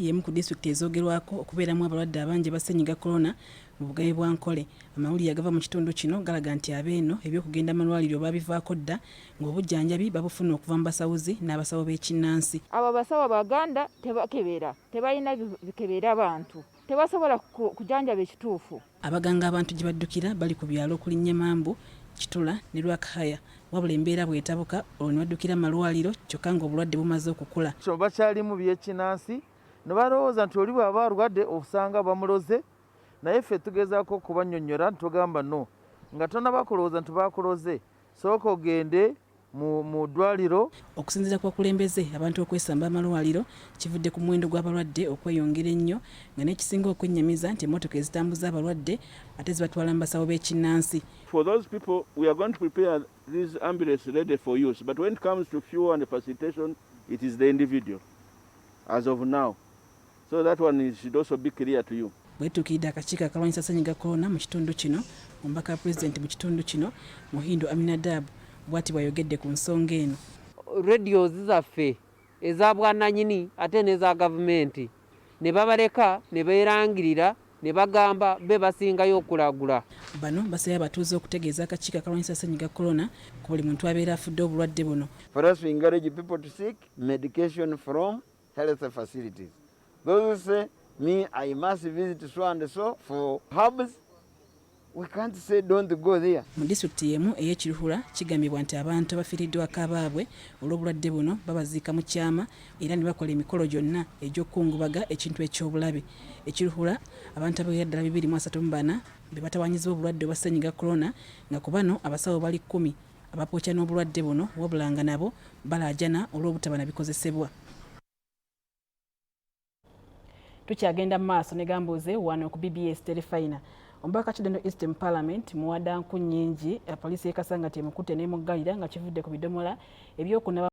y'emu ku disitulikiti ezoogerwako okubeeramu abalwadde abangi ba ssennyiga corona mu bugabe bwa Nkole. Amawulire agava mu kitundu kino galaga nti abeeno eby'okugenda amalwaliro babivaako dda ng'obujjanjabi babufuna okuva mu basawuzi n'abasawo b'e Kinnansi. Abo abasawo Abaganda tebakebera, tebalina bikebera abantu, tebasobola kujanjaba ekituufu. Abaganga abantu gye baddukira bali ku byalo okulinnya Mambu, Kitula ne Lwakahaya, wabula embeera bw'etabuka olwo ne baddukira amalwaliro kyokka ng'obulwadde bumaze okukula. Bakyalimu by'e Kinnansi ne balowooza nti oli bw'aba alwadde osanga bamuloze, naye ffe tugezaako okubannyonnyola tugamba no, nga tonnabakulowooza nti bakuloze, sooka ogende mu ddwaliro. Okusinziira ku bakulembeze, abantu okwesamba amalwaliro kivudde ku muwendo gw'abalwadde okweyongera ennyo, nga n'ekisinga okwennyamiza nti emmotoka ezitambuza abalwadde ate zibatwala mu basawo b'e Kinnansi. For those people, we are going to prepare these ambulances ready for use, but when it comes to fuel and facilitation, it is the individual as of now. So that one should also be clear to you. Bwetuukidde akakiiko akalwanyisa ssennyiga corona mu kitundu kino, omubaka wa pulezidenti mu kitundu kino Muhindo Aminadab bw'ati bw'ayogedde ku nsonga eno. Radios zaffe eza bwannannyini ate n'eza gavumenti ne babaleka ne beerangirira ne bagamba be basingayo okulagula. Bano basabye abatuuze okutegeeza akakiiko akalwanyisa ssennyiga corona ku buli muntu abeera afudde obulwadde buno. For us to encourage people to seek medication from health facilities. Those who say, me, I must visit so and so for herbs, we can't say don't go there. Mu disitulikiti y'emu ey'e Kiruhura kigambibwa nti abantu abafiiriddwako abaabwe olw'obulwadde buno babaziika mu kyama era ne bakola emikolo gyonna egy'okukungubaga ekintu eky'obulabe. E Kiruhura abantu abawerera ddala 234 be batawaanyizibwa obulwadde obwa ssennyiga corona, nga ku bano abasawo bali 10 abapookya n'obulwadde buno wabula nga nabo balaajana olw'obutaba na bikozesebwa. Tukyagenda mu maaso ne Gambuuze wano ku BBS Telefina. Omubaka Kidendo East mu Parliament muwaddanku nnyingi poliisi y'ekasanga temukutte n'emuggalira nga kivudde ku bidomola ebyokunaba